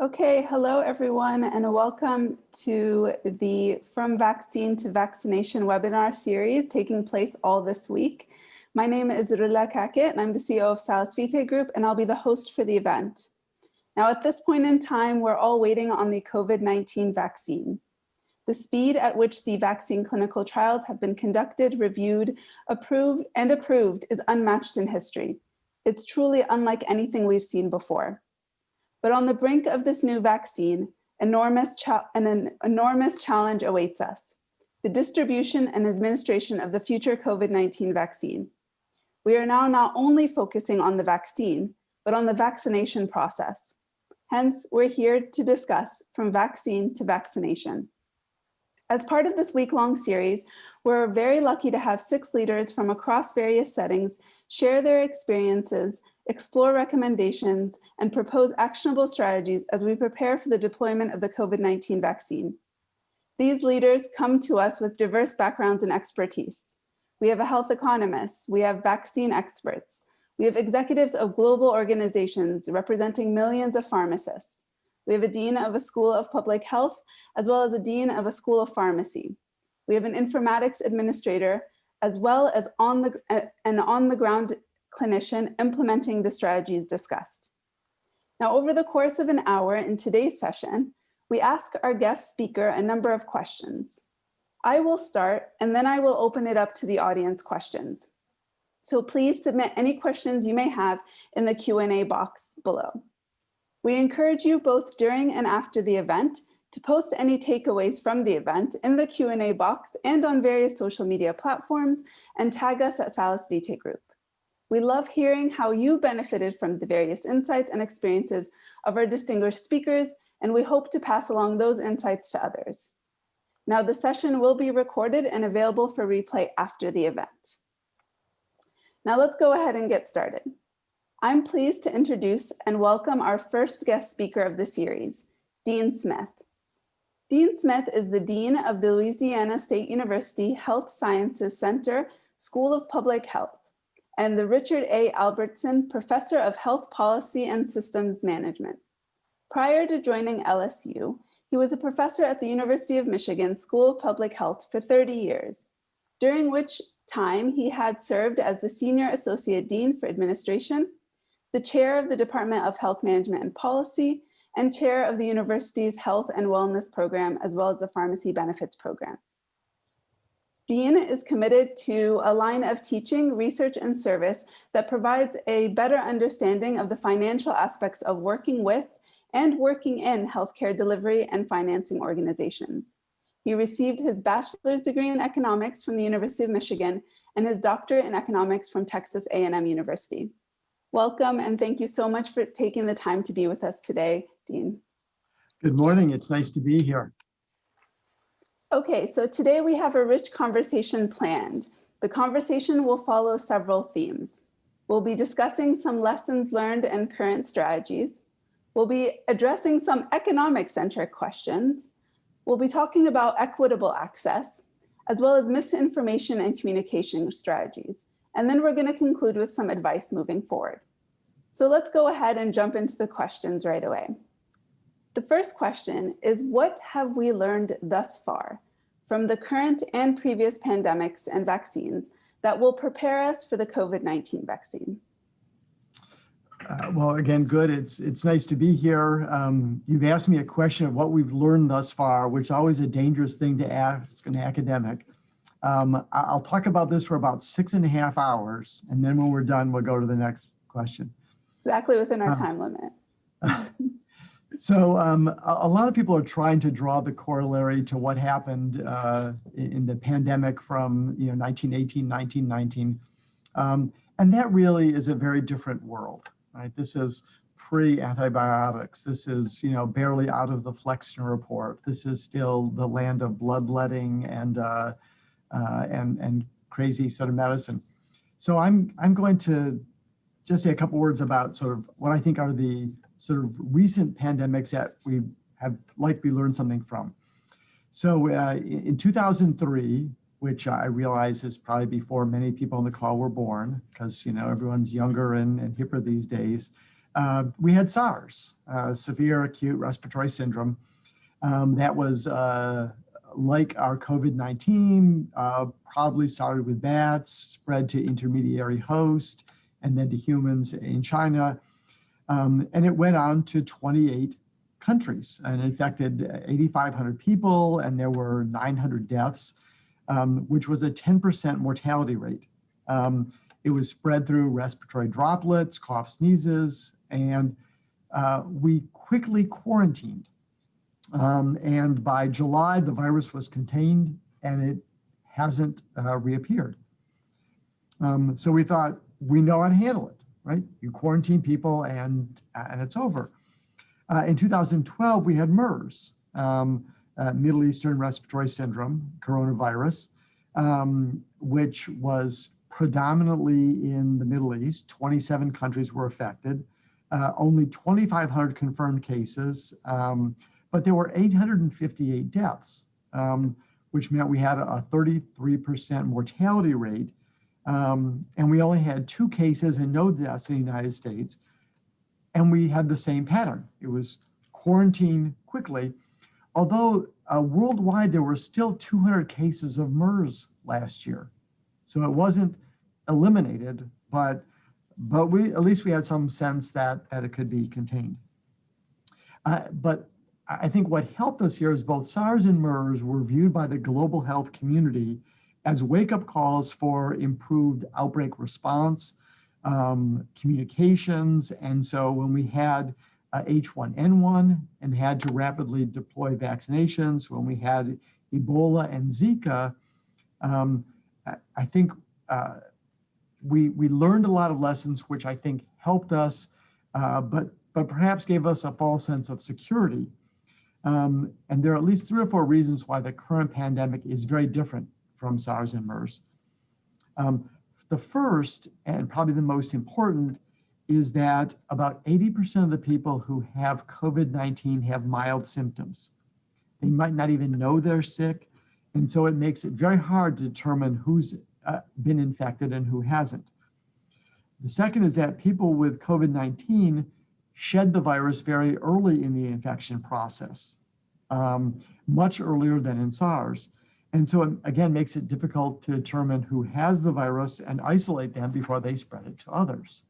Okay, hello everyone, and welcome to the From Vaccine to Vaccination webinar series taking place all this week. My name is Rola Kaakeh, and I'm the CEO of Salus Vitae Group, and I'll be the host for the event. Now, at this point in time, we're all waiting on the COVID-19 vaccine. The speed at which the vaccine clinical trials have been conducted, reviewed, approved is unmatched in history. It's truly unlike anything we've seen before. But on the brink of this new vaccine, an enormous challenge awaits us: the distribution and administration of the future COVID-19 vaccine. We are now not only focusing on the vaccine, but on the vaccination process. Hence, we're here to discuss from vaccine to vaccination. As part of this week-long series, we're very lucky to have 6 leaders from across various settings share their experiences, explore recommendations, and propose actionable strategies as we prepare for the deployment of the COVID-19 vaccine. These leaders come to us with diverse backgrounds and expertise. We have a health economist, we have vaccine experts, we have executives of global organizations representing millions of pharmacists. We have a dean of a school of public health, as well as a dean of a school of pharmacy. We have an informatics administrator, as well as an on-the-ground clinician implementing the strategies discussed. Now, over the course of an hour in today's session, we ask our guest speaker a number of questions. I will start, and then I will open it up to the audience questions. So please submit any questions you may have in the Q&A box below. We encourage you both during and after the event to post any takeaways from the event in the Q&A box and on various social media platforms, and tag us at Salus Vitae Group. We love hearing how you benefited from the various insights and experiences of our distinguished speakers, and we hope to pass along those insights to others. Now, the session will be recorded and available for replay after the event. Now let's go ahead and get started. I'm pleased to introduce and welcome our first guest speaker of the series, Dean Smith. Dean Smith is the Dean of the Louisiana State University Health Sciences Center School of Public Health and the Richard A. Culbertson Professor of Health Policy and Systems Management. Prior to joining LSU, he was a professor at the University of Michigan School of Public Health for 30 years, during which time he had served as the Senior Associate Dean for Administration, the Chair of the Department of Health Management and Policy, and Chair of the university's Health and Wellness Program, as well as the Pharmacy Benefits Program. Dean is committed to a line of teaching, research, and service that provides a better understanding of the financial aspects of working with and working in healthcare delivery and financing organizations. He received his bachelor's degree in economics from the University of Michigan and his doctorate in economics from Texas A&M University. Welcome, and thank you so much for taking the time to be with us today, Dean. Good morning, it's nice to be here. Okay, so today we have a rich conversation planned. The conversation will follow several themes. We'll be discussing some lessons learned and current strategies. We'll be addressing some economic-centric questions. We'll be talking about equitable access, as well as misinformation and communication strategies. And then we're going to conclude with some advice moving forward. So let's go ahead and jump into the questions right away. The first question is, what have we learned thus far from the current and previous pandemics and vaccines that will prepare us for the COVID-19 vaccine? Well, again, good. It's nice to be here. You've asked me a question of what we've learned thus far, which is always a dangerous thing to ask an academic. I'll talk about this for about 6.5 hours, and then when we're done, we'll go to the next question. Exactly within our time limit. So a lot of people are trying to draw the corollary to what happened in the pandemic from 1918, 1919. And that really is a very different world, right? This is pre-antibiotics. This is barely out of the Flexner report. This is still the land of bloodletting and crazy sort of medicine. So I'm going to just say a couple words about sort of what I think are the sort of recent pandemics that we have likely learned something from. So in 2003, which I realize is probably before many people on the call were born, because everyone's younger and hipper these days. we had SARS, severe acute respiratory syndrome. That was like our COVID-19, probably started with bats, spread to intermediary host, and then to humans in China. And it went on to 28 countries and infected 8,500 people, and there were 900 deaths, which was a 10% mortality rate. It was spread through respiratory droplets, cough, sneezes, and we quickly quarantined. And by July, the virus was contained and it hasn't reappeared. So we thought, we know how to handle it, right? You quarantine people and it's over. In 2012, we had MERS, Middle Eastern Respiratory Syndrome, coronavirus, which was predominantly in the Middle East. 27 countries were affected, only 2,500 confirmed cases, but there were 858 deaths, which meant we had a 33% mortality rate. And we only had 2 cases and no deaths in the United States. And we had the same pattern. It was quarantine quickly, although worldwide there were still 200 cases of MERS last year. So it wasn't eliminated, but we at least we had some sense that it could be contained. But I think what helped us here is both SARS and MERS were viewed by the global health community as wake-up calls for improved outbreak response, communications. And so when we had H1N1 and had to rapidly deploy vaccinations, when we had Ebola and Zika, I think we learned a lot of lessons, which I think helped us, but perhaps gave us a false sense of security. And there are at least 3 or 4 reasons why the current pandemic is very different from SARS and MERS. The first, and probably the most important, is that about 80% of the people who have COVID-19 have mild symptoms. They might not even know they're sick, and so it makes it very hard to determine who's been infected and who hasn't. The second is that people with COVID-19 shed the virus very early in the infection process, much earlier than in SARS. And so it, again, makes it difficult to determine who has the virus and isolate them before they spread it to others.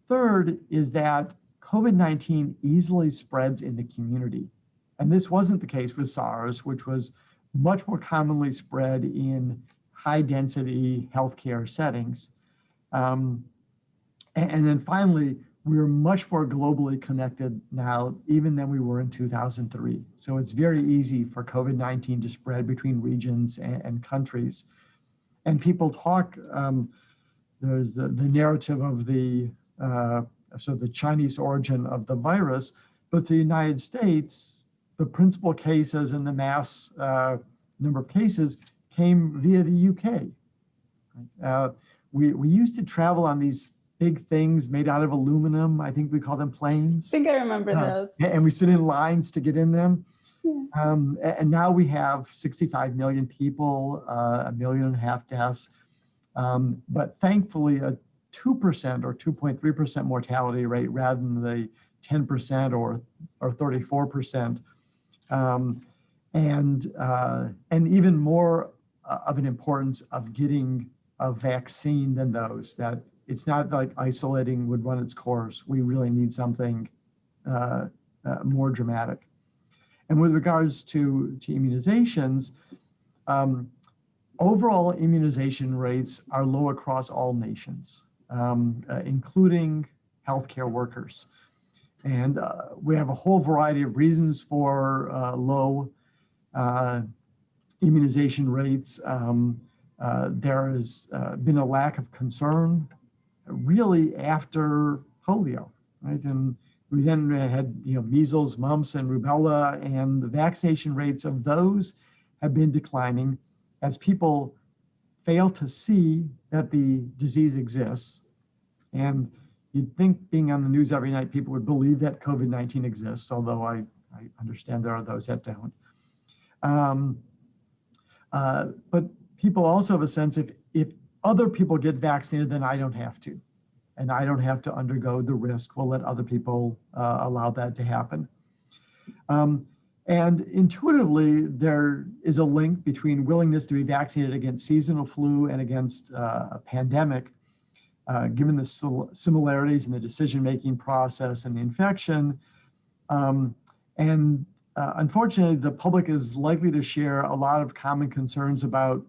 Third is that COVID-19 easily spreads in the community. And this wasn't the case with SARS, which was much more commonly spread in high density healthcare settings. And then finally, we're much more globally connected now, even than we were in 2003. So it's very easy for COVID-19 to spread between regions and countries. And people talk, there's the narrative of the Chinese origin of the virus, but the United States, the principal cases and the mass number of cases came via the UK. We used to travel on these big things made out of aluminum. I think we call them planes. I think I remember those. And we stood in lines to get in them. Yeah. And now we have 65 million people, 1.5 million deaths. But thankfully, a 2% or 2.3% mortality rate rather than the 10% or 34%. And even more of an importance of getting a vaccine than those, that it's not like isolating would run its course. We really need something more dramatic. And with regards to immunizations, overall immunization rates are low across all nations, including healthcare workers. And we have a whole variety of reasons for low immunization rates. There has been a lack of concern really after polio, right? And we then had measles, mumps, and rubella, and the vaccination rates of those have been declining as people fail to see that the disease exists. And you'd think being on the news every night, people would believe that COVID-19 exists, although I understand there are those that don't. But people also have a sense if other people get vaccinated, then I don't have to. and I don't have to undergo the risk. We'll let other people allow that to happen. And intuitively, there is a link between willingness to be vaccinated against seasonal flu and against a pandemic, given the similarities in the decision-making process and the infection. Unfortunately, the public is likely to share a lot of common concerns about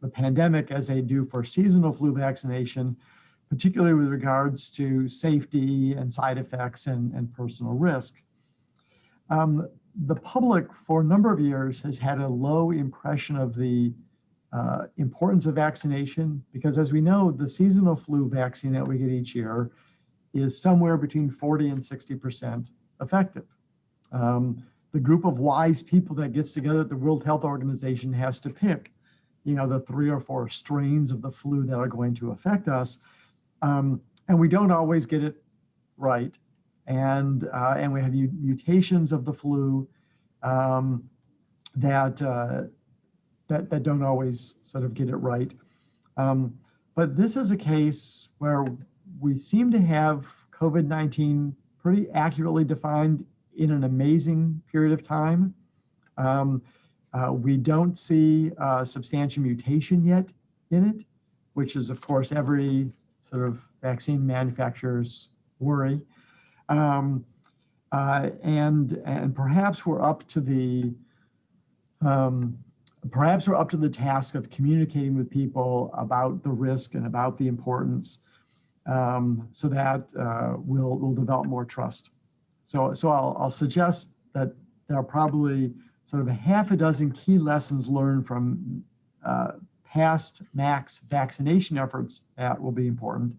the pandemic as they do for seasonal flu vaccination, particularly with regards to safety and side effects and personal risk. The public for a number of years has had a low impression of the importance of vaccination, because as we know, the seasonal flu vaccine that we get each year is somewhere between 40 and 60% effective. The group of wise people that gets together at the World Health Organization has to pick, the 3 or 4 strains of the flu that are going to affect us. And we don't always get it right. And we have mutations of the flu that don't always sort of get it right. But this is a case where we seem to have COVID-19 pretty accurately defined in an amazing period of time. We don't see substantial mutation yet in it, which is, of course, every sort of vaccine manufacturer's worry. And perhaps we're up to the task of communicating with people about the risk and about the importance, so that we'll develop more trust. So I'll suggest that there are probably sort of a half a dozen key lessons learned from past max vaccination efforts that will be important.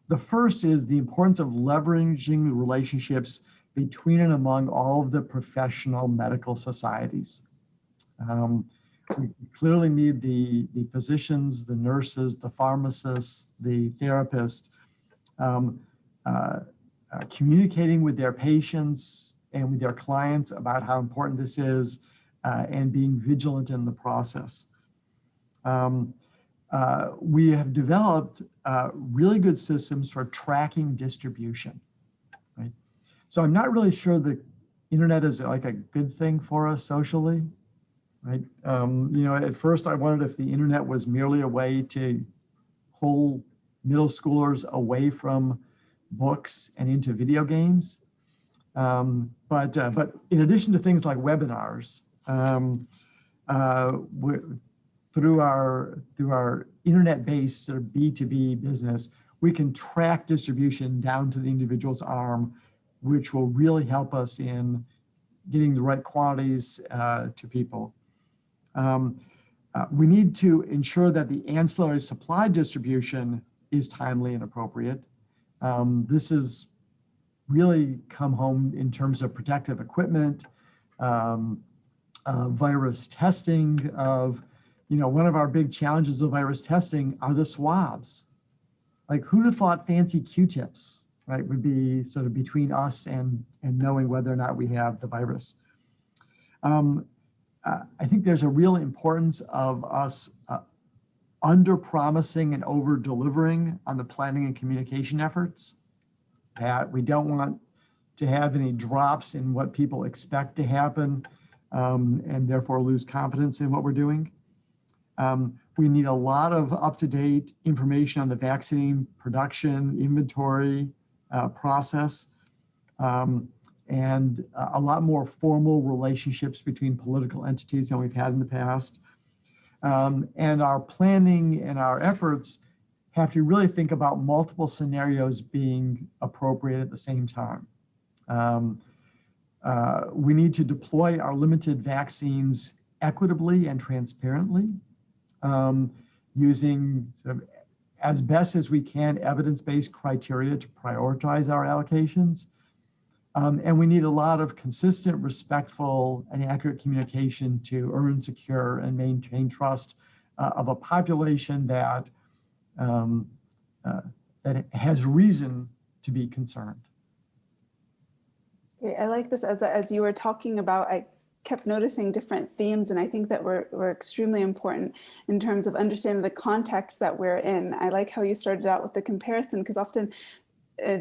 The first is the importance of leveraging relationships between and among all of the professional medical societies. We clearly need the physicians, the nurses, the pharmacists, the therapists, communicating with their patients and with their clients about how important this is, and being vigilant in the process. We have developed really good systems for tracking distribution, right? So I'm not really sure the internet is like a good thing for us socially, right? At first I wondered if the internet was merely a way to pull middle schoolers away from books and into video games. But in addition to things like webinars, through our internet-based sort of B2B business, we can track distribution down to the individual's arm, which will really help us in getting the right quantities to people. We need to ensure that the ancillary supply distribution is timely and appropriate. This has really come home in terms of protective equipment, virus testing of, one of our big challenges of virus testing are the swabs. Like, who'd have thought fancy Q-tips, right, would be sort of between us and knowing whether or not we have the virus. I think there's a real importance of us under-promising and over-delivering on the planning and communication efforts. That we don't want to have any drops in what people expect to happen, and therefore lose confidence in what we're doing. We need a lot of up-to-date information on the vaccine production, inventory process, and a lot more formal relationships between political entities than we've had in the past. And our planning and our efforts have to really think about multiple scenarios being appropriate at the same time. We need to deploy our limited vaccines equitably and transparently, using sort of, as best as we can, evidence-based criteria to prioritize our allocations. And we need a lot of consistent, respectful, and accurate communication to earn, secure, and maintain trust of a population that that has reason to be concerned. I like this. As you were talking about, kept noticing different themes, and I think that were extremely important in terms of understanding the context that we're in. I like how you started out with the comparison, because often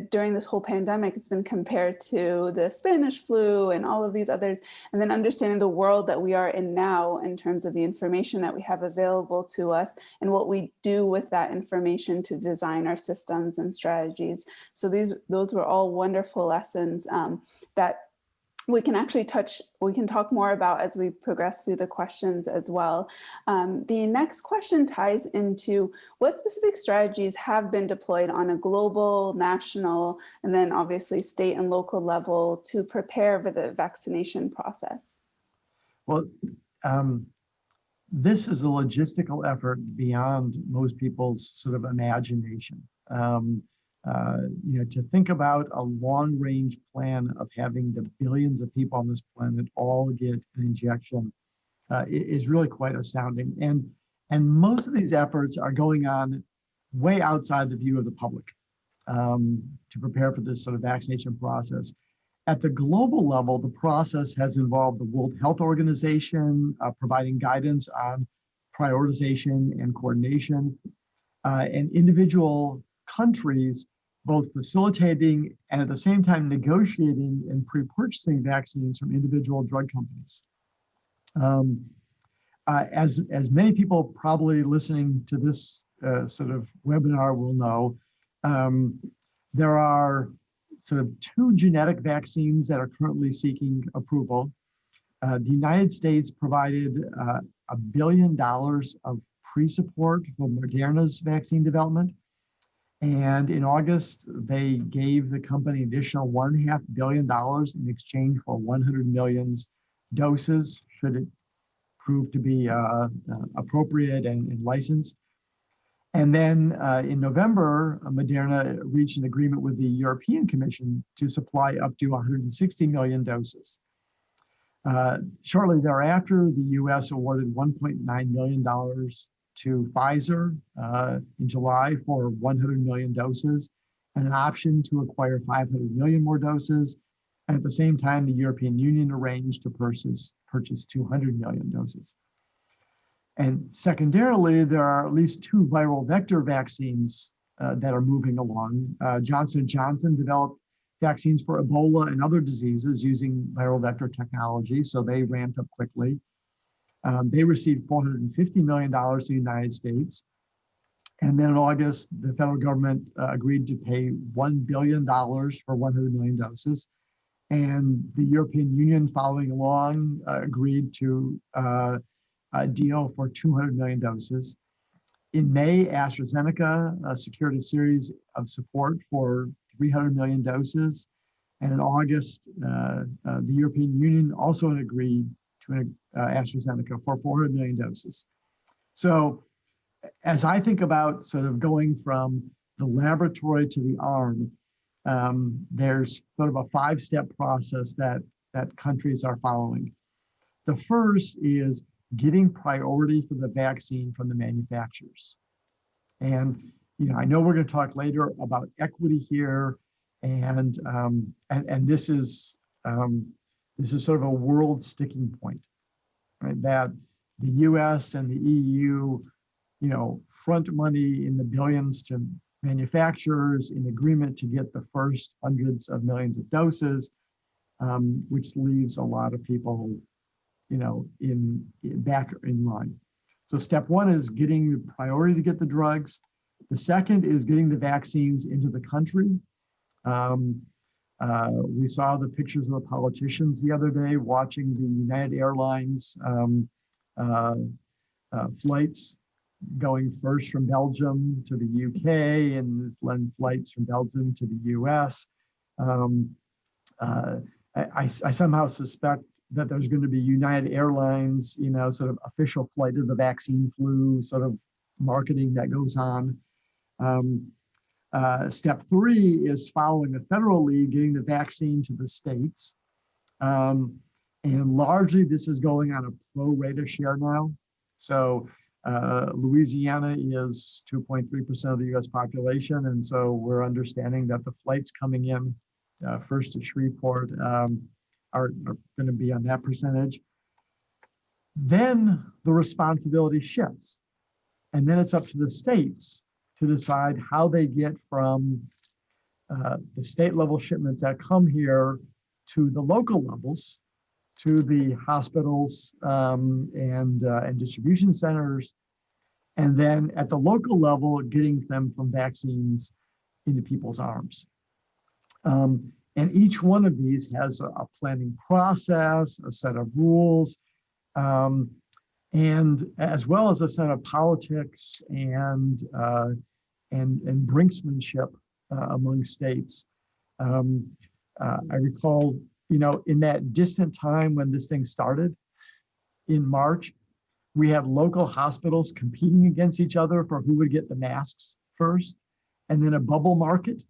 during this whole pandemic, it's been compared to the Spanish flu and all of these others, and then understanding the world that we are in now in terms of the information that we have available to us and what we do with that information to design our systems and strategies. So those were all wonderful lessons that we can actually we can talk more about as we progress through the questions as well. The next question ties into what specific strategies have been deployed on a global, national, and then obviously state and local level to prepare for the vaccination process? Well, this is a logistical effort beyond most people's sort of imagination. To think about a long-range plan of having the billions of people on this planet all get an injection is really quite astounding. And most of these efforts are going on way outside the view of the public to prepare for this sort of vaccination process. At the global level, the process has involved the World Health Organization providing guidance on prioritization and coordination, and individual countries both facilitating and at the same time negotiating and pre-purchasing vaccines from individual drug companies. As many people probably listening to this sort of webinar will know, there are sort of 2 genetic vaccines that are currently seeking approval. The United States provided $1 billion of pre-support for Moderna's vaccine development. And in August, they gave the company additional $1.5 billion in exchange for 100 million doses, should it prove to be appropriate and licensed. And then in November, Moderna reached an agreement with the European Commission to supply up to 160 million doses. Shortly thereafter, the US awarded $1.9 million to Pfizer in July for 100 million doses, and an option to acquire 500 million more doses. And at the same time, the European Union arranged to purchase 200 million doses. And secondarily, there are at least 2 viral vector vaccines that are moving along. Johnson & Johnson developed vaccines for Ebola and other diseases using viral vector technology, so they ramped up quickly. They received $450 million in the United States. And then in August, the federal government agreed to pay $1 billion for 100 million doses. And the European Union, following along, agreed to a deal for 200 million doses. In May, AstraZeneca secured a series of support for 300 million doses. And in August, the European Union also agreed to AstraZeneca for 400 million doses. So as I think about sort of going from the laboratory to the arm, there's sort of a 5-step process that countries are following. The first is getting priority for the vaccine from the manufacturers. And I know we're going to talk later about equity here, and this is sort of a world sticking point, right? That the U.S. and the EU, front money in the billions to manufacturers in agreement to get the first hundreds of millions of doses, which leaves a lot of people, back in line. So step 1 is getting the priority to get the drugs. The second is getting the vaccines into the country. We saw the pictures of the politicians the other day watching the United Airlines flights going first from Belgium to the UK and then flights from Belgium to the US. I somehow suspect that there's going to be United Airlines, sort of official flight of the vaccine flu sort of marketing that goes on. Step 3 is following the federal lead, getting the vaccine to the states. And largely this is going on a pro rata share now. So Louisiana is 2.3% of the US population. And so we're understanding that the flights coming in first to Shreveport are going to be on that percentage. Then the responsibility shifts. And then it's up to the states to decide how they get from the state level shipments that come here to the local levels, to the hospitals and distribution centers, and then at the local level, getting them from vaccines into people's arms. And each one of these has a planning process, a set of rules, and as well as a set of politics and brinksmanship among states. I recall, in that distant time when this thing started in March, we had local hospitals competing against each other for who would get the masks first, and then a bubble market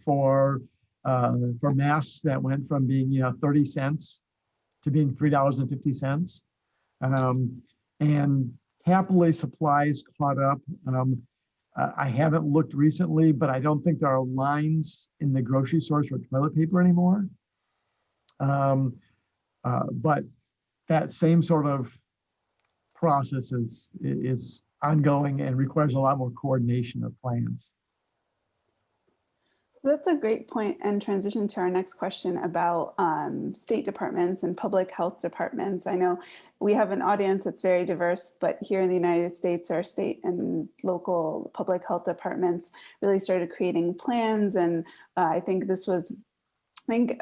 for masks that went from being 30 cents to being $3.50. And happily, supplies caught up. I haven't looked recently, but I don't think there are lines in the grocery stores for toilet paper anymore. But that same sort of process is ongoing and requires a lot more coordination of plans. So that's a great point and transition to our next question about state departments and public health departments. I know we have an audience that's very diverse, but here in the United States, our state and local public health departments really started creating plans. And I think this was,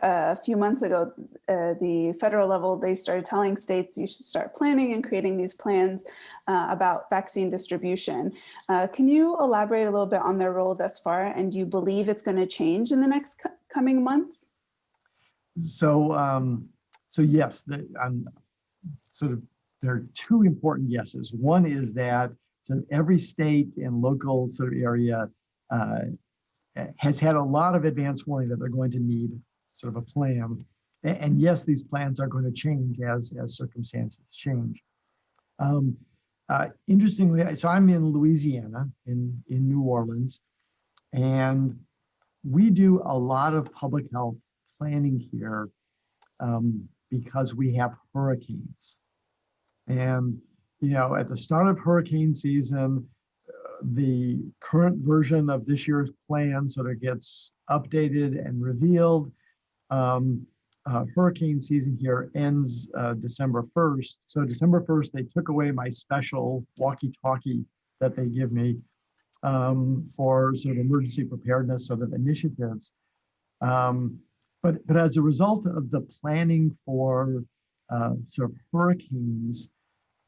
a few months ago, the federal level, they started telling states you should start planning and creating these plans about vaccine distribution. Can you elaborate a little bit on their role thus far? And do you believe it's going to change in the next coming months? So yes, there are two important yeses. One is that every state and local sort of area has had a lot of advance warning that they're going to need sort of a plan. And yes, these plans are going to change as circumstances change. Interestingly, so I'm in Louisiana, in New Orleans, and we do a lot of public health planning here because we have hurricanes. And, at the start of hurricane season, the current version of this year's plan sort of gets updated and revealed. Hurricane season here ends December 1st. So December 1st, they took away my special walkie-talkie that they give me for sort of emergency preparedness sort of initiatives. But as a result of the planning for sort of hurricanes,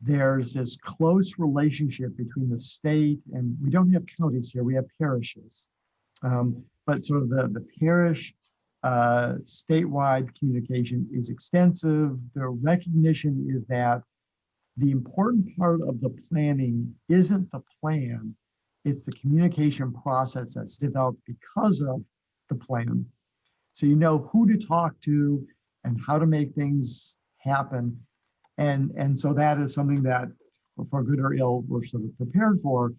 there's this close relationship between the state, and we don't have counties here, we have parishes. But sort of the parish statewide communication is extensive. The recognition is that the important part of the planning isn't the plan, it's the communication process that's developed because of the plan. So you know who to talk to and how to make things happen. And so that is something that, for good or ill, we're sort of prepared for.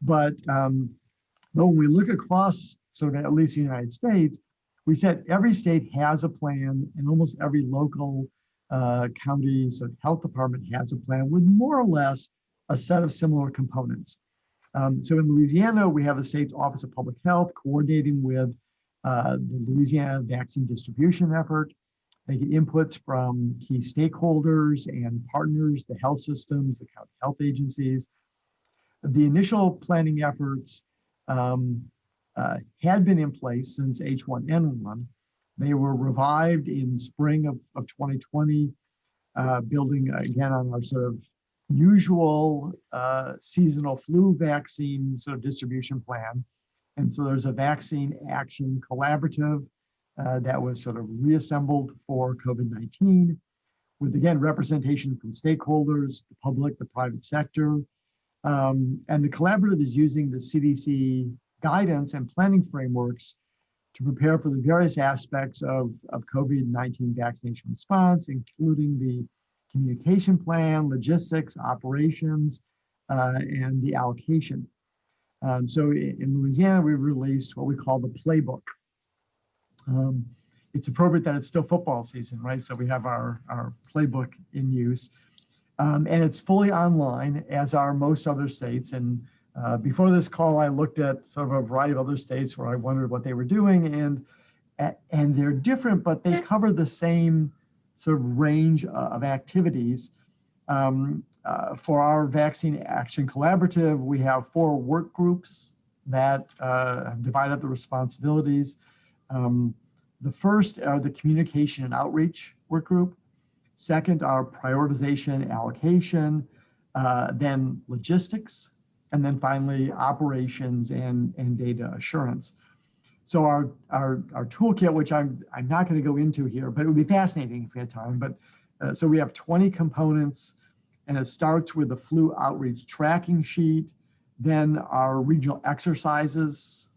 But when we look across sort of at least the United States, we said every state has a plan, and almost every local county sort of health department has a plan with more or less a set of similar components. So in Louisiana, we have the state's Office of Public Health coordinating with the Louisiana vaccine distribution effort. They get inputs from key stakeholders and partners, the health systems, the county health agencies. The initial planning efforts had been in place since H1N1. They were revived in spring of 2020, building again on our sort of usual seasonal flu vaccine sort of distribution plan. And so there's a vaccine action collaborative that was sort of reassembled for COVID-19 with, again, representation from stakeholders, the public, the private sector. And the collaborative is using the CDC guidance and planning frameworks to prepare for the various aspects of COVID-19 vaccination response, including the communication plan, logistics, operations, and the allocation. So in Louisiana, we released what we call the playbook. it's appropriate that it's still football season, right? So we have our playbook in use. And it's fully online, as are most other states. And before this call, I looked at sort of a variety of other states where I wondered what they were doing. And they're different, but they cover the same sort of range of activities. For our Vaccine Action Collaborative, we have 4 work groups that divide up the responsibilities. The first are the communication and outreach work group. Second are prioritization, allocation, then logistics, and then finally operations and data assurance. So our toolkit, which I'm not going to go into here, but it would be fascinating if we had time. But so we have 20 components, and it starts with the flu outreach tracking sheet, then our regional exercises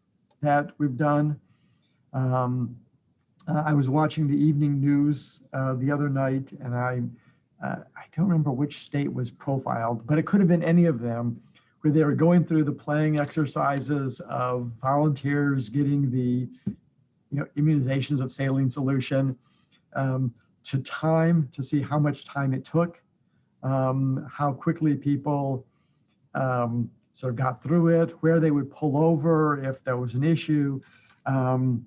that we've done. I was watching the evening news the other night, and I don't remember which state was profiled, but it could have been any of them, where they were going through the planning exercises of volunteers getting the immunizations of saline solution, to see how much time it took, how quickly people sort of got through it, where they would pull over if there was an issue. And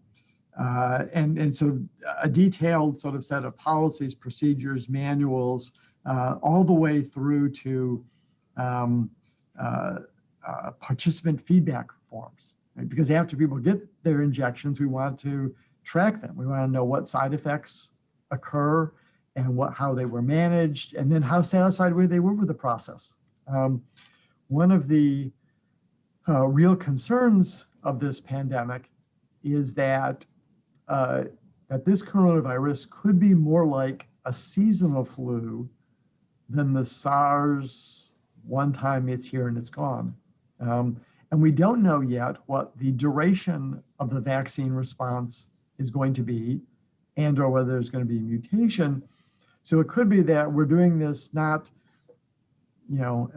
so a detailed sort of set of policies, procedures, manuals, all the way through to participant feedback forms, right? Because after people get their injections, we want to track them. We want to know what side effects occur and how they were managed, and then how satisfied they were with the process. One of the real concerns of this pandemic is that this coronavirus could be more like a seasonal flu than the SARS one time it's here and it's gone. And we don't know yet what the duration of the vaccine response is going to be, and or whether there's going to be a mutation. So it could be that we're doing this not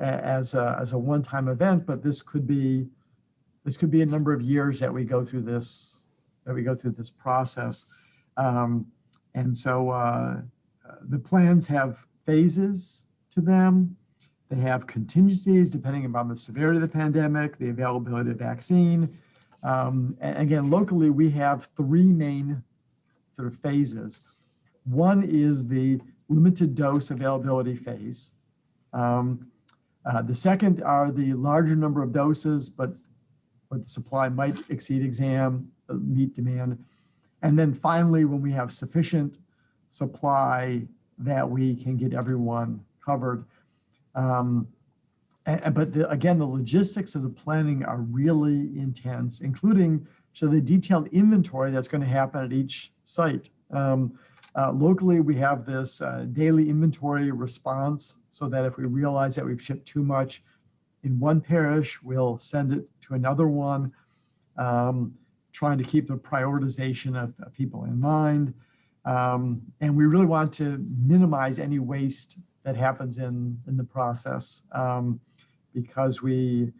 as a one-time event, but this could be a number of years that we go through this process. And so the plans have phases to them. They have contingencies depending upon the severity of the pandemic, the availability of vaccine. And again, locally, we have 3 main sort of phases. One is the limited dose availability phase. The second are the larger number of doses, but the supply might exceed meet demand. And then finally, when we have sufficient supply that we can get everyone covered. But again, the logistics of the planning are really intense, including the detailed inventory that's going to happen at each site. Locally, we have this daily inventory response, so that if we realize that we've shipped too much in one parish, we'll send it to another one, trying to keep the prioritization of people in mind. And we really want to minimize any waste that happens in the process, because we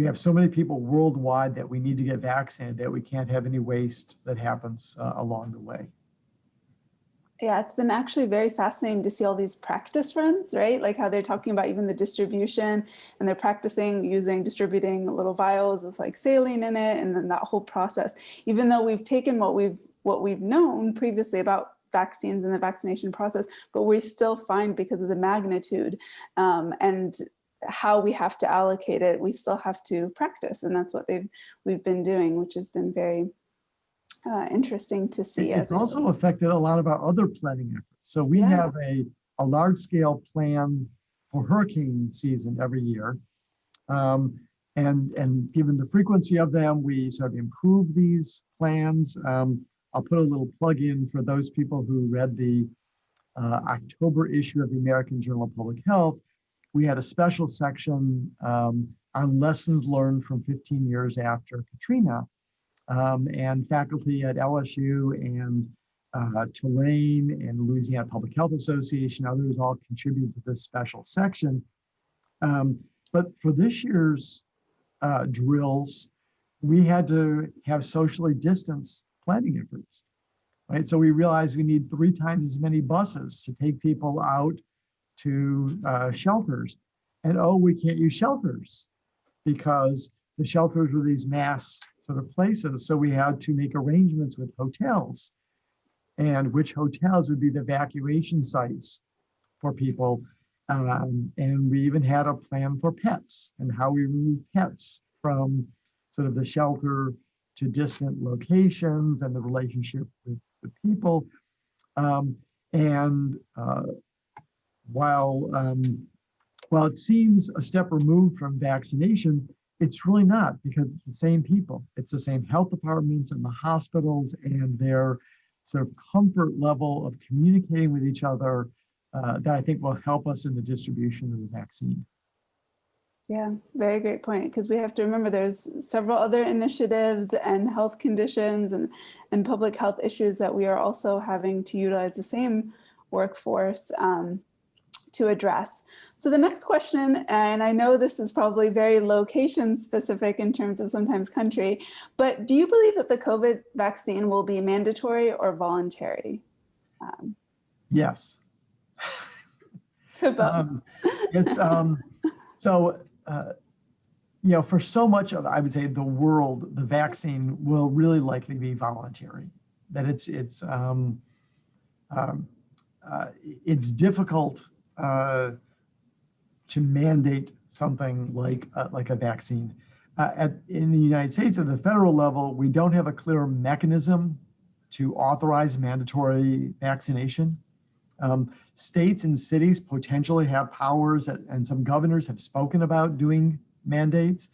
have so many people worldwide that we need to get vaccinated that we can't have any waste that happens along the way. Yeah, it's been actually very fascinating to see all these practice runs, right? Like how they're talking about even the distribution, and they're practicing distributing little vials with like saline in it, and then that whole process. Even though we've taken what we've known previously about vaccines and the vaccination process, but we still find, because of the magnitude and how we have to allocate it, we still have to practice, and that's what we've been doing, which has been very interesting to see. It's also affected a lot of our other planning efforts. So we have a large-scale plan for hurricane season every year. And given the frequency of them, we sort of improve these plans. I'll put a little plug in for those people who read the October issue of the American Journal of Public Health. We had a special section on lessons learned from 15 years after Katrina. And faculty at LSU and Tulane and the Louisiana Public Health Association, others all contributed to this special section. But for this year's drills, we had to have socially distanced planning efforts. right? So we realized we need 3 times as many buses to take people out to shelters. And oh, we can't use shelters because the shelters were these mass sort of places. So we had to make arrangements with hotels, and which hotels would be the evacuation sites for people. And we even had a plan for pets and how we remove pets from sort of the shelter to distant locations and the relationship with people. And while it seems a step removed from vaccination, it's really not, because it's the same people. It's the same health departments and the hospitals, and their sort of comfort level of communicating with each other that I think will help us in the distribution of the vaccine. Yeah, very great point, because we have to remember there's several other initiatives and health conditions and public health issues that we are also having to utilize the same workforce to address. So the next question, and I know this is probably very location specific in terms of sometimes country, but do you believe that the COVID vaccine will be mandatory or voluntary? Yes. To both. It's you know, for so much of, I would say, the world, the vaccine will really likely be voluntary. That it's difficult to mandate something like a vaccine. In the United States, at the federal level, we don't have a clear mechanism to authorize mandatory vaccination. States and cities potentially have powers, and some governors have spoken about doing mandates,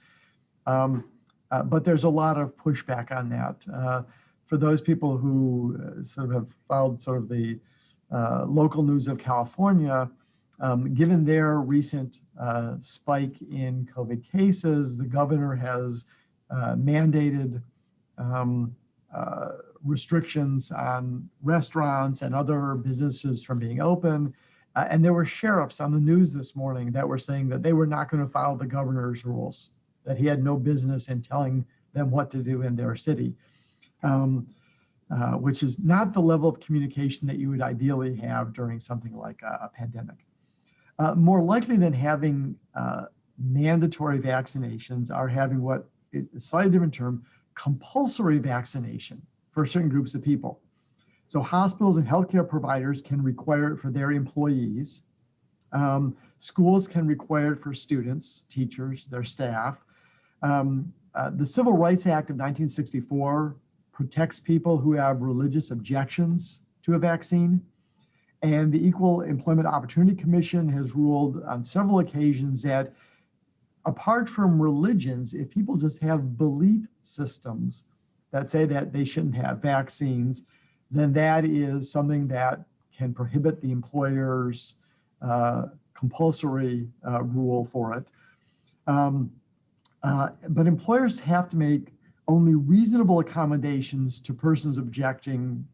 but there's a lot of pushback on that. For those people who sort of have followed sort of the local news of California, given their recent spike in COVID cases, the governor has mandated restrictions on restaurants and other businesses from being open. And there were sheriffs on the news this morning that were saying that they were not going to follow the governor's rules, that he had no business in telling them what to do in their city, which is not the level of communication that you would ideally have during something like a pandemic. More likely than having mandatory vaccinations are having what is a slightly different term, compulsory vaccination for certain groups of people. So hospitals and healthcare providers can require it for their employees. Schools can require it for students, teachers, their staff. The Civil Rights Act of 1964 protects people who have religious objections to a vaccine. And the Equal Employment Opportunity Commission has ruled on several occasions that apart from religions, if people just have belief systems that say that they shouldn't have vaccines, then that is something that can prohibit the employer's compulsory rule for it. But employers have to make only reasonable accommodations to persons objecting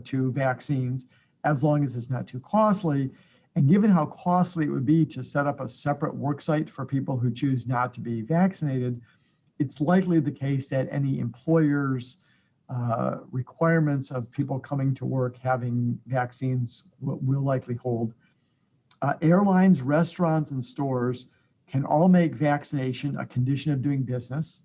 to vaccines, as long as it's not too costly. And given how costly it would be to set up a separate worksite for people who choose not to be vaccinated, it's likely the case that any employer's requirements of people coming to work having vaccines will likely hold. Airlines, restaurants, and stores can all make vaccination a condition of doing business.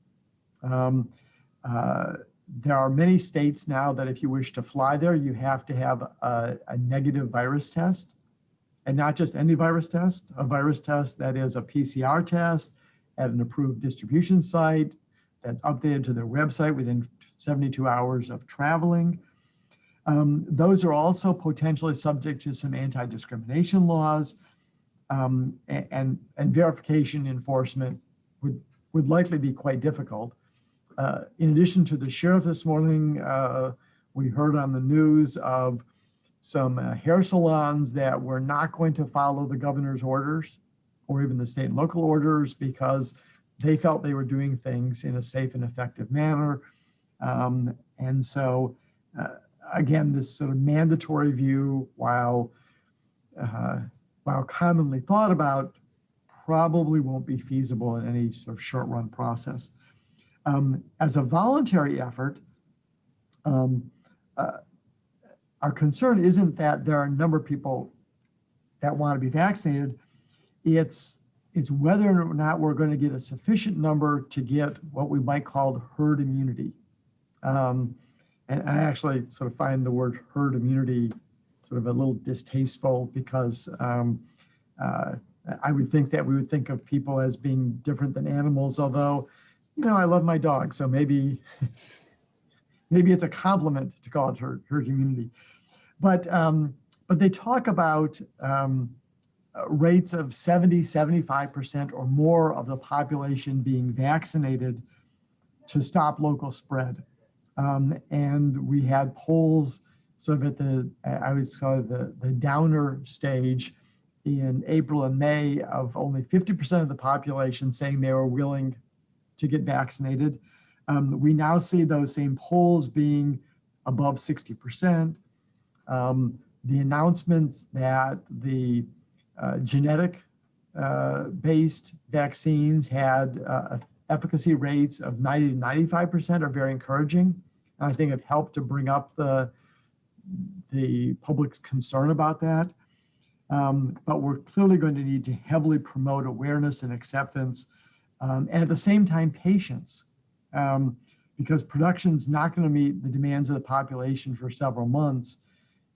There are many states now that if you wish to fly there, you have to have a negative virus test, and not just any virus test, a virus test that is a PCR test at an approved distribution site that's updated to their website within 72 hours of traveling. Those are also potentially subject to some anti-discrimination laws, and verification enforcement would likely be quite difficult. In addition to the sheriff this morning, we heard on the news of some hair salons that were not going to follow the governor's orders or even the state and local orders because they felt they were doing things in a safe and effective manner. And so, again, this sort of mandatory view, while commonly thought about, probably won't be feasible in any sort of short-run process. As a voluntary effort, our concern isn't that there are a number of people that want to be vaccinated. It's whether or not we're going to get a sufficient number to get what we might call herd immunity. And I actually sort of find the word herd immunity sort of a little distasteful, because I would think that we would think of people as being different than animals, although, I love my dog, so maybe it's a compliment to call it herd immunity. But they talk about rates of 70, 75% or more of the population being vaccinated to stop local spread. And we had polls sort of at I would call it the downer stage in April and May of only 50% of the population saying they were willing to get vaccinated. We now see those same polls being above 60%. The announcements that the genetic based vaccines had efficacy rates of 90 to 95% are very encouraging. And I think it helped to bring up the public's concern about that. But we're clearly going to need to heavily promote awareness and acceptance, and at the same time, patience, because production's not going to meet the demands of the population for several months.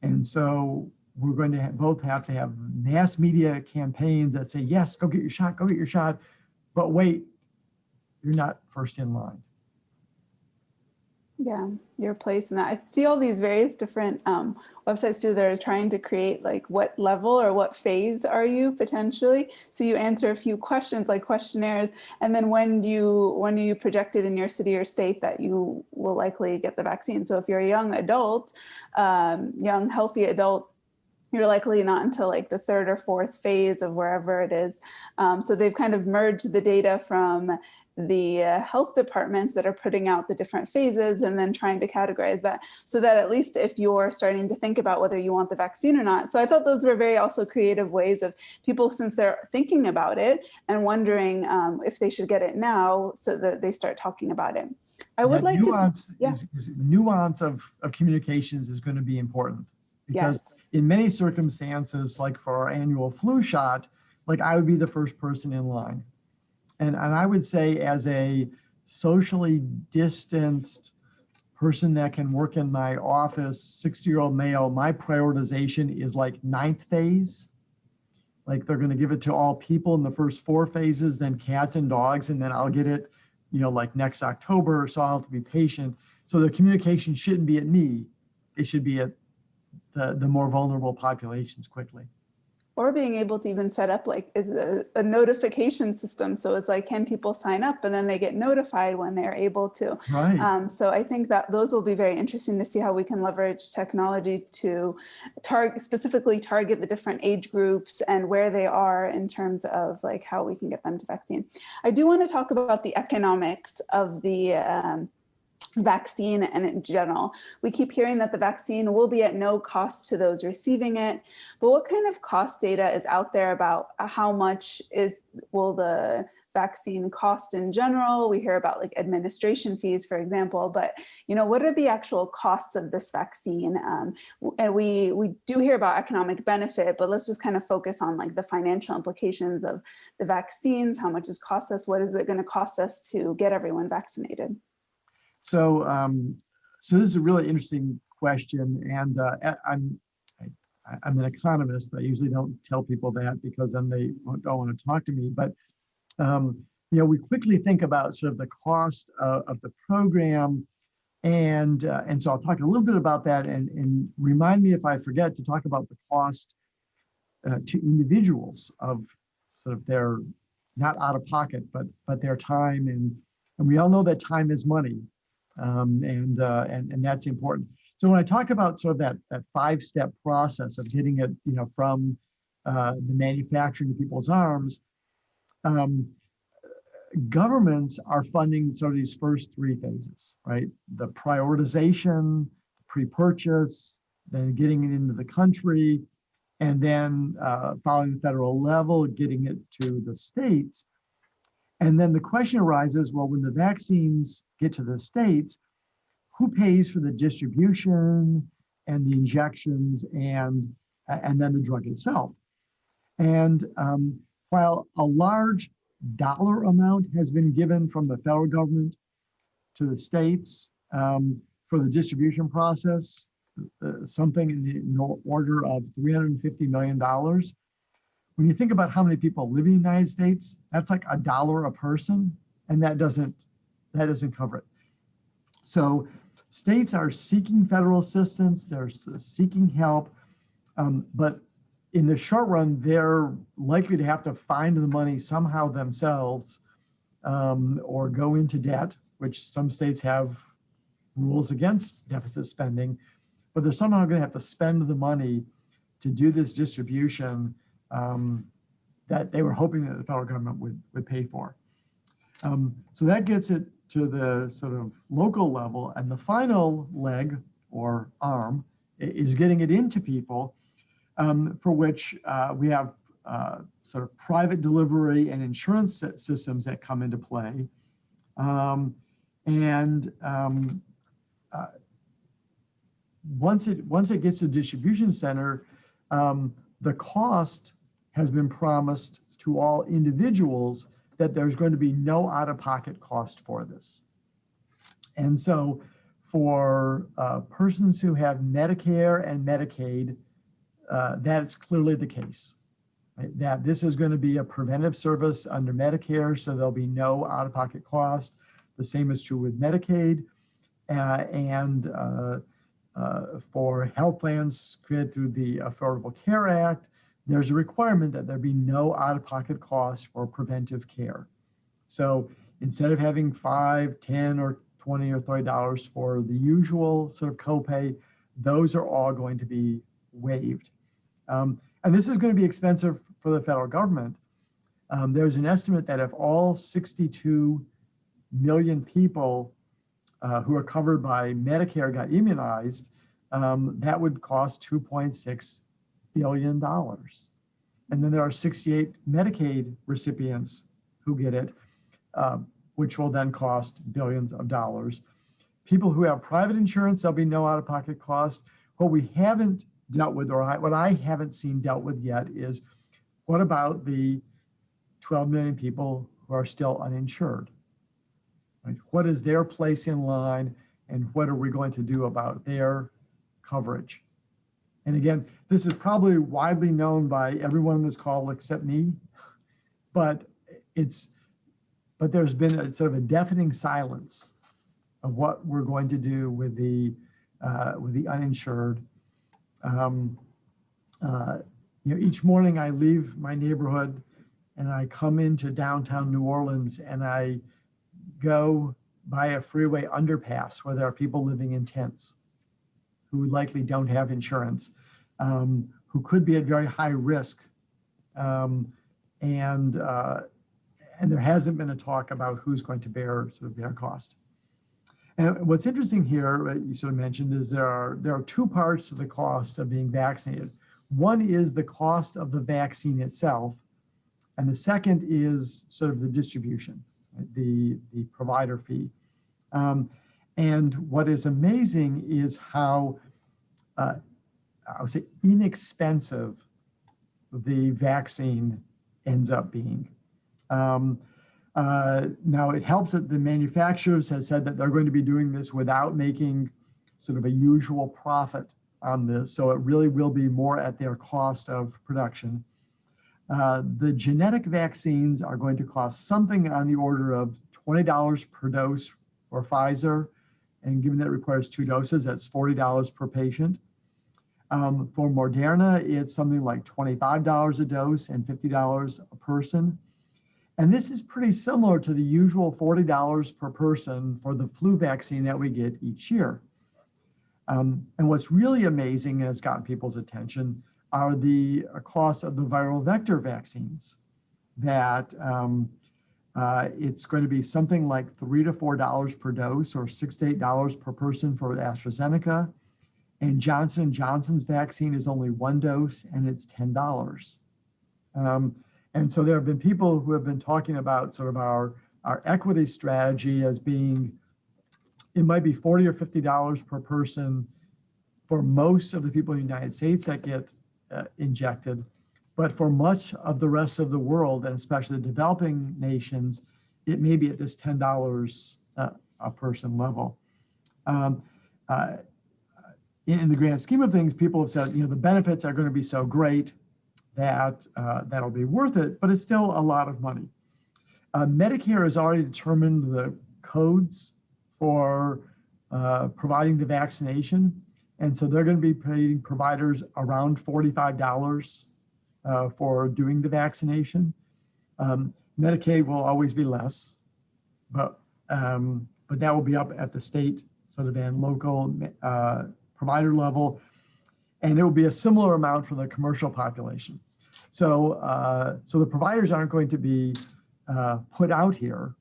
And so we're going to both have to have mass media campaigns that say, yes, go get your shot, but wait, you're not first in line. Yeah, your place in that. I see all these various different websites too that are trying to create like what level or what phase are you potentially. So you answer a few questions like questionnaires, and then when do you projected in your city or state that you will likely get the vaccine. So if you're a young adult, young healthy adult, you're likely not until like the third or fourth phase of wherever it is. So they've kind of merged the data from the health departments that are putting out the different phases and then trying to categorize that so that at least if you're starting to think about whether you want the vaccine or not. So I thought those were very also creative ways of people, since they're thinking about it and wondering if they should get it now, so that they start talking about it. I would like nuance of communications is going to be important. Because in many circumstances, like for our annual flu shot, like I would be the first person in line. And I would say as a socially distanced person that can work in my office, 60-year-old male, my prioritization is like 9th phase. Like they're going to give it to all people in the first 4 phases, then cats and dogs, and then I'll get it, like next October. So I'll have to be patient. So the communication shouldn't be at me. It should be at the more vulnerable populations quickly. Or being able to even set up like is a notification system. So it's like, can people sign up and then they get notified when they're able to. Right. So I think that those will be very interesting to see how we can leverage technology to specifically target the different age groups and where they are in terms of like how we can get them to vaccine. I do want to talk about the economics of the vaccine and in general. We keep hearing that the vaccine will be at no cost to those receiving it, but what kind of cost data is out there about how much will the vaccine cost in general? We hear about like administration fees, for example, but what are the actual costs of this vaccine? And we do hear about economic benefit, but let's just kind of focus on like the financial implications of the vaccines. How much it costs us? What is it going to cost us to get everyone vaccinated? So, so this is a really interesting question, and I'm an economist. I usually don't tell people that because then they don't want to talk to me. But we quickly think about sort of the cost of the program, and so I'll talk a little bit about that, and remind me if I forget to talk about the cost to individuals of sort of their not out of pocket, but their time, and we all know that time is money. And that's important. So when I talk about sort of that 5-step process of getting it, from the manufacturing to people's arms, governments are funding sort of these first 3 phases, right? The prioritization, pre-purchase, then getting it into the country, and then following the federal level, getting it to the states. And then the question arises, well, when the vaccines get to the states, who pays for the distribution and the injections and then the drug itself. And while a large dollar amount has been given from the federal government to the states for the distribution process, something in the order of $350 million. When you think about how many people live in the United States, that's like $1 a person, and that doesn't cover it. So states are seeking federal assistance, they're seeking help, but in the short run, they're likely to have to find the money somehow themselves or go into debt, which some states have rules against deficit spending, but they're somehow going to have to spend the money to do this distribution that they were hoping that the federal government would pay for. So that gets it to the sort of local level. And the final leg or arm is getting it into people, for which we have sort of private delivery and insurance systems that come into play. Once it gets to the distribution center, the cost has been promised to all individuals that there's going to be no out-of-pocket cost for this. And so for persons who have Medicare and Medicaid, that's clearly the case, right? That this is going to be a preventive service under Medicare, so there'll be no out-of-pocket cost. The same is true with Medicaid. For health plans created through the Affordable Care Act, there's a requirement that there be no out-of-pocket costs for preventive care. So instead of having $5, $10, or $20 or $30 for the usual sort of copay, those are all going to be waived. And this is going to be expensive for the federal government. There's an estimate that if all 62 million people who are covered by Medicare got immunized, that would cost $2.6 billion. And then there are 68 Medicaid recipients who get it, which will then cost billions of dollars. People who have private insurance, there'll be no out-of-pocket cost. What we haven't dealt with, or what I haven't seen dealt with yet, is what about the 12 million people who are still uninsured? Right? What is their place in line, and what are we going to do about their coverage? And again, this is probably widely known by everyone on this call except me, but there's been a sort of a deafening silence of what we're going to do with the uninsured. Each morning I leave my neighborhood and I come into downtown New Orleans and I go by a freeway underpass where there are people living in tents who likely don't have insurance, who could be at very high risk. And there hasn't been a talk about who's going to bear sort of their cost. And what's interesting here, you sort of mentioned, is there are two parts to the cost of being vaccinated. One is the cost of the vaccine itself, and the second is sort of the distribution, right? the provider fee. And what is amazing is how, I would say, inexpensive the vaccine ends up being. Now, it helps that the manufacturers have said that they're going to be doing this without making sort of a usual profit on this. So it really will be more at their cost of production. The genetic vaccines are going to cost something on the order of $20 per dose for Pfizer. And given that it requires 2 doses, that's $40 per patient. For Moderna, it's something like $25 a dose and $50 a person. And this is pretty similar to the usual $40 per person for the flu vaccine that we get each year. And what's really amazing and has gotten people's attention are the cost of the viral vector vaccines, that it's going to be something like $3 to $4 per dose, or $6 to $8 per person for AstraZeneca. And Johnson & Johnson's vaccine is only 1 dose and it's $10. And so there have been people who have been talking about sort of our equity strategy as being, it might be $40 or $50 per person for most of the people in the United States that get injected, but for much of the rest of the world, and especially the developing nations, it may be at this $10 a person level. In the grand scheme of things, people have said, the benefits are going to be so great that that'll be worth it, but it's still a lot of money. Medicare has already determined the codes for providing the vaccination. And so they're going to be paying providers around $45 for doing the vaccination. Medicaid will always be less, but that will be up at the state sort of and local provider level, and it will be a similar amount for the commercial population. So the providers aren't going to be put out here,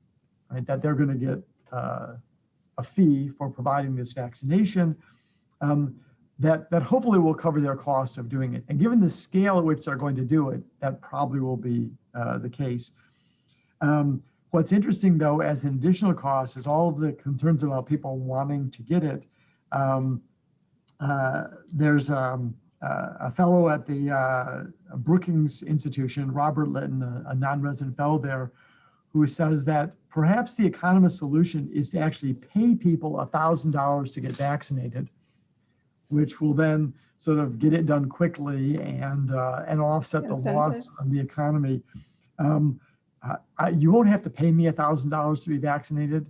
right? That they're going to get a fee for providing this vaccination. That hopefully will cover their costs of doing it. And given the scale at which they're going to do it, that probably will be the case. What's interesting, though, as an additional cost is all of the concerns about people wanting to get it. There's a fellow at the Brookings Institution, Robert Litton, a non-resident fellow there, who says that perhaps the economist solution is to actually pay people $1,000 to get vaccinated, which will then sort of get it done quickly and offset the loss of the economy. You won't have to pay me $1,000 to be vaccinated,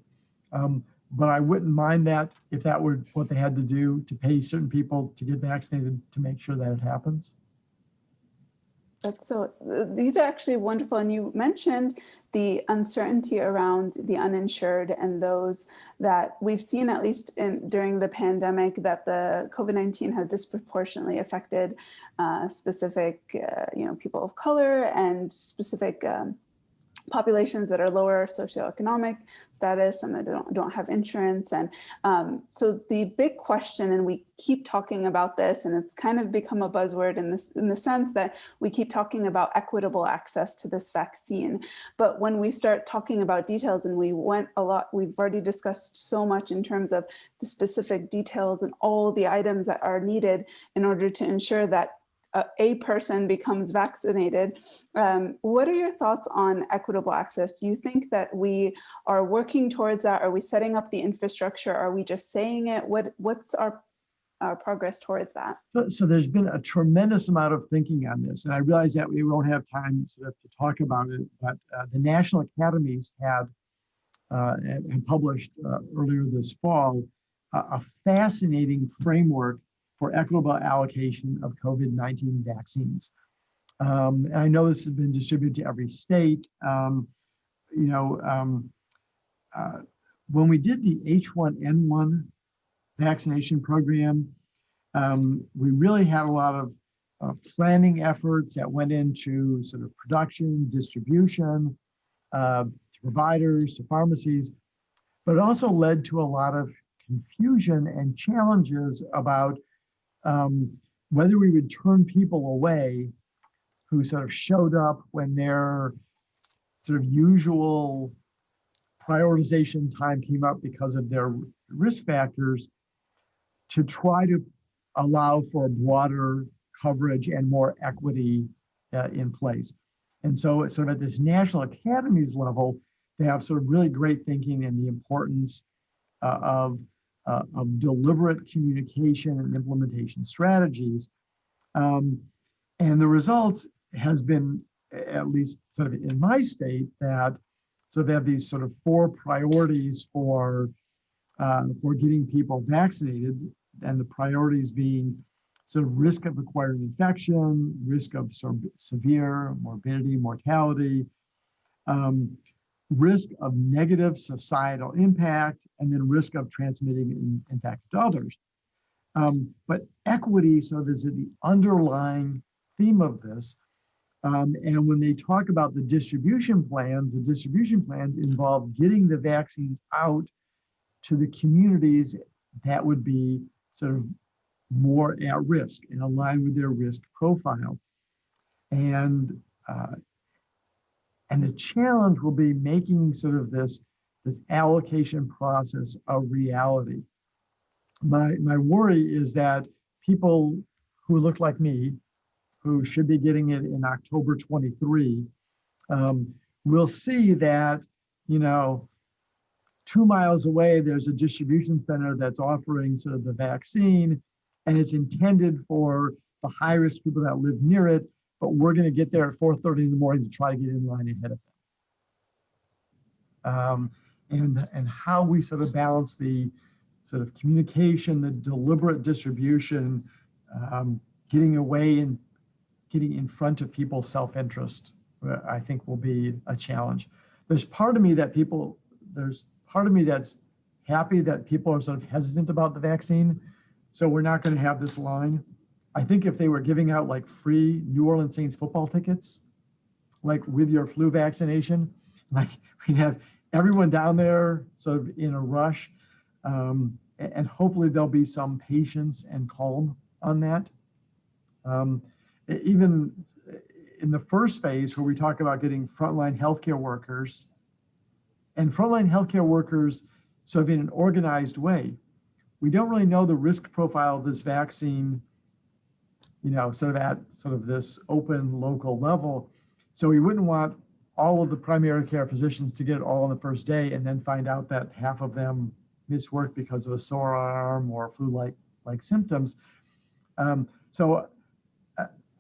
but I wouldn't mind that if that were what they had to do to pay certain people to get vaccinated to make sure that it happens. These are actually wonderful. And you mentioned the uncertainty around the uninsured and those that we've seen, at least during the pandemic, that the COVID-19 has disproportionately affected specific, people of color and specific populations that are lower socioeconomic status and that don't have insurance. And so the big question, and we keep talking about this, and it's kind of become a buzzword in the sense that we keep talking about equitable access to this vaccine. But when we start talking about details, and we've already discussed so much in terms of the specific details and all the items that are needed in order to ensure that a person becomes vaccinated. What are your thoughts on equitable access? Do you think that we are working towards that? Are we setting up the infrastructure? Are we just saying it? What's our progress towards that? So there's been a tremendous amount of thinking on this, and I realize that we won't have time to talk about it, but the national academies had published earlier this fall a fascinating framework for equitable allocation of COVID-19 vaccines. And I know this has been distributed to every state. When we did the H1N1 vaccination program, we really had a lot of planning efforts that went into sort of production, distribution, to providers, to pharmacies, but it also led to a lot of confusion and challenges about whether we would turn people away who sort of showed up when their sort of usual prioritization time came up because of their risk factors, to try to allow for broader coverage and more equity in place. And so sort of at this national academies level, they have sort of really great thinking and the importance of deliberate communication and implementation strategies. And the results has been, at least sort of in my state, that so they have these sort of 4 priorities for getting people vaccinated, and the priorities being sort of risk of acquiring infection, risk of severe morbidity, mortality, risk of negative societal impact, and then risk of transmitting infection to others. But equity sort of is the underlying theme of this. And when they talk about the distribution plans involve getting the vaccines out to the communities that would be sort of more at risk and aligned with their risk profile. And the challenge will be making sort of this allocation process a reality. My worry is that people who look like me, who should be getting it in October 23, will see that, 2 miles away, there's a distribution center that's offering sort of the vaccine, and it's intended for the high-risk people that live near it, but we're going to get there at 4:30 in the morning to try to get in line ahead of them. And how we sort of balance the sort of communication, the deliberate distribution, getting away and getting in front of people's self-interest, I think will be a challenge. There's part of me that's happy that people are sort of hesitant about the vaccine. So we're not going to have this line. I think if they were giving out like free New Orleans Saints football tickets, like with your flu vaccination, like we'd have everyone down there sort of in a rush. And hopefully there'll be some patience and calm on that. Even in the first phase where we talk about getting frontline healthcare workers sort of in an organized way, we don't really know the risk profile of this vaccine, sort of at sort of this open local level. So we wouldn't want all of the primary care physicians to get it all on the first day and then find out that half of them miss work because of a sore arm or flu-like symptoms. So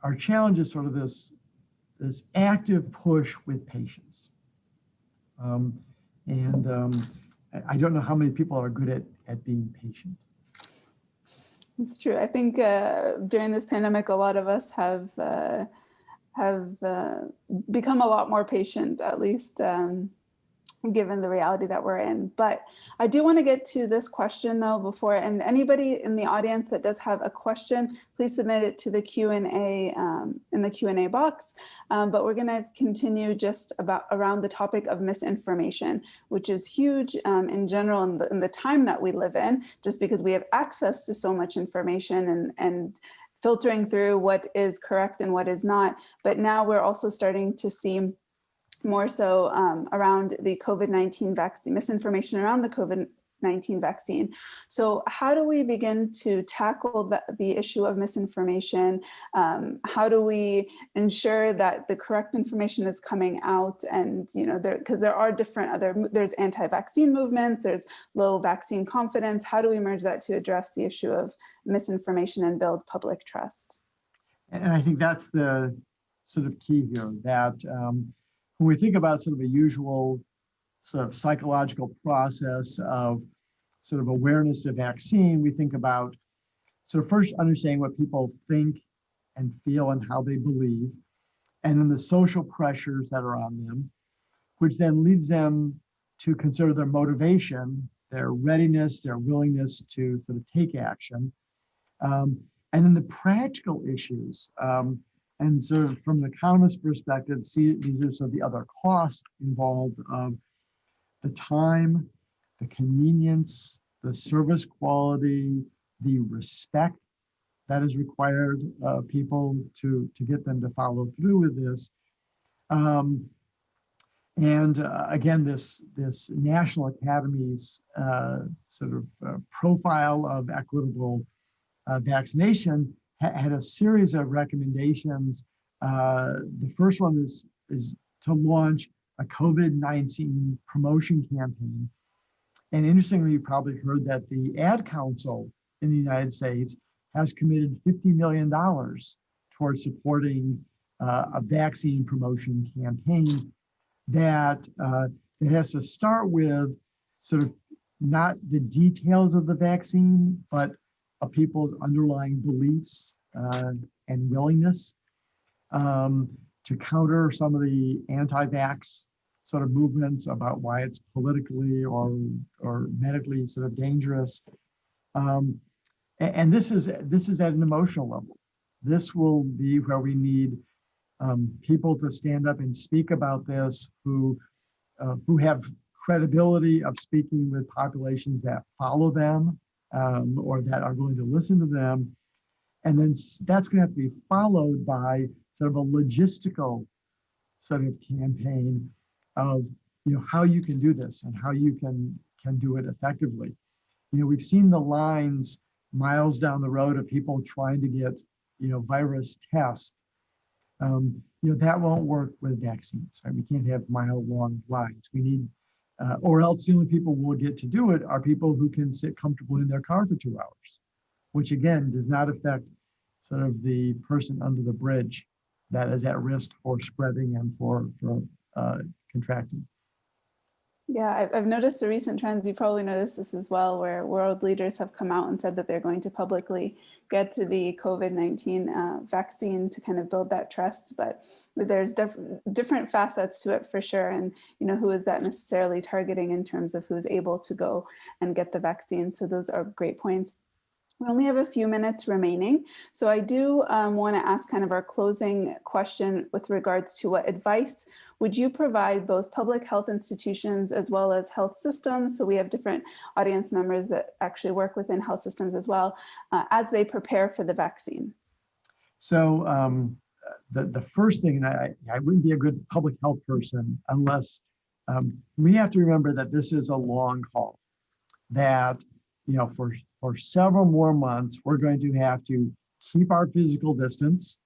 our challenge is sort of this active push with patience. I don't know how many people are good at being patient. It's true. I think during this pandemic, a lot of us have become a lot more patient, at least given the reality that we're in. But I do want to get to this question though before, and anybody in the audience that does have a question, please submit it to the Q&A in the Q&A box. But we're going to continue just around the topic of misinformation, which is huge in general in the time that we live in, just because we have access to so much information and filtering through what is correct and what is not. But now we're also starting to see more so around the COVID-19 vaccine, misinformation around the COVID-19 vaccine. So how do we begin to tackle the issue of misinformation? How do we ensure that the correct information is coming out? And, because there are different there's anti-vaccine movements, there's low vaccine confidence. How do we merge that to address the issue of misinformation and build public trust? And I think that's the sort of key here, that when we think about sort of a usual sort of psychological process of sort of awareness of vaccine, we think about sort of first understanding what people think and feel and how they believe, and then the social pressures that are on them, which then leads them to consider their motivation, their readiness, their willingness to sort of take action, and then the practical issues. And so from an economist perspective, these are sort of the other costs involved of the time, the convenience, the service quality, the respect that is required of people to get them to follow through with this. Again, this National Academy's sort of profile of equitable vaccination had a series of recommendations. The first one is to launch a COVID-19 promotion campaign. And interestingly, you probably heard that the Ad Council in the United States has committed $50 million towards supporting a vaccine promotion campaign that has to start with sort of not the details of the vaccine, but of people's underlying beliefs and willingness to counter some of the anti-vax sort of movements about why it's politically or medically sort of dangerous. And this is at an emotional level. This will be where we need people to stand up and speak about this who have credibility of speaking with populations that follow them or that are going to listen to them. And then that's going to have to be followed by sort of a logistical sort of campaign of how you can do this and how you can do it effectively. We've seen the lines miles down the road of people trying to get, virus tests, that won't work with vaccines, right? We can't have mile-long lines. We need, or else the only people we'll get to do it are people who can sit comfortably in their car for 2 hours, which again does not affect sort of the person under the bridge that is at risk for spreading and for contracting. Yeah, I've noticed the recent trends. You probably noticed this as well, where world leaders have come out and said that they're going to publicly get to the COVID-19 vaccine to kind of build that trust. But there's different facets to it for sure. And, who is that necessarily targeting in terms of who's able to go and get the vaccine? So those are great points. We only have a few minutes remaining. So I do want to ask kind of our closing question with regards to what advice would you provide both public health institutions as well as health systems? So we have different audience members that actually work within health systems as well, as they prepare for the vaccine. So the first thing, and I wouldn't be a good public health person unless we have to remember that this is a long haul, that for several more months, we're going to have to keep our physical distance,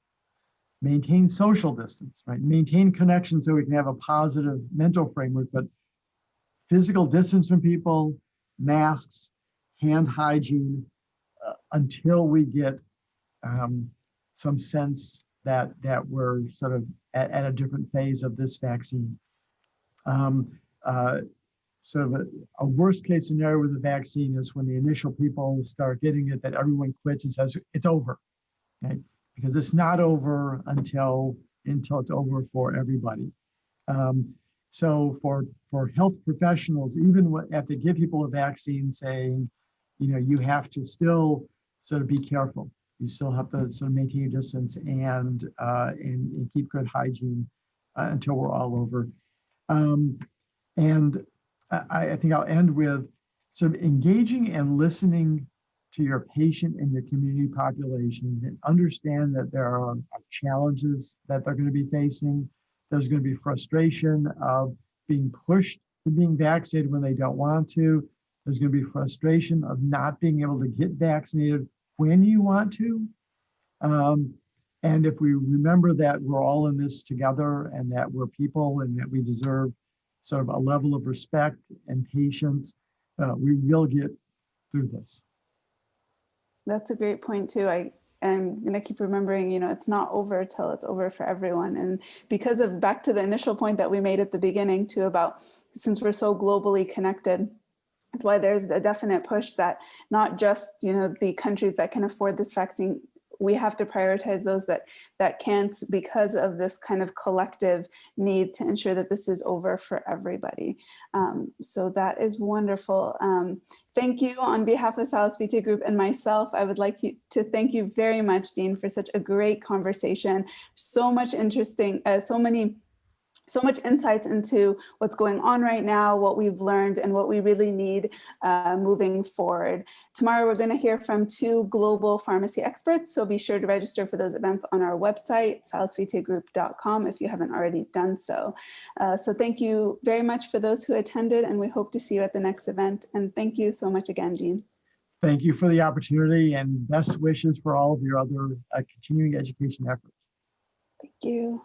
maintain social distance, right? Maintain connection so we can have a positive mental framework, but physical distance from people, masks, hand hygiene, until we get some sense that we're sort of at a different phase of this vaccine. Sort of a worst case scenario with the vaccine is when the initial people start getting it, that everyone quits and says it's over, right? Because it's not over until it's over for everybody. So for health professionals, even if they give people a vaccine, saying, you have to still sort of be careful. You still have to sort of maintain your distance and keep good hygiene until we're all over. And I think I'll end with sort of engaging and listening to your patient and your community population, and understand that there are challenges that they're going to be facing. There's going to be frustration of being pushed to being vaccinated when they don't want to. There's going to be frustration of not being able to get vaccinated when you want to. And if we remember that we're all in this together and that we're people and that we deserve sort of a level of respect and patience, we will get through this. That's a great point too. I'm going to keep remembering, it's not over till it's over for everyone. And because of, back to the initial point that we made at the beginning too, about since we're so globally connected, that's why there's a definite push that not just, the countries that can afford this vaccine, we have to prioritize those that can't, because of this kind of collective need to ensure that this is over for everybody. So that is wonderful. Thank you on behalf of Salus Vitae Group and myself. I would like to thank you very much, Dean, for such a great conversation. So much interesting, so much insights into what's going on right now, what we've learned, and what we really need moving forward. Tomorrow, we're going to hear from 2 global pharmacy experts, so be sure to register for those events on our website, salusvitaegroup.com, if you haven't already done so. So thank you very much for those who attended, and we hope to see you at the next event. And thank you so much again, Dean. Thank you for the opportunity, and best wishes for all of your other continuing education efforts. Thank you.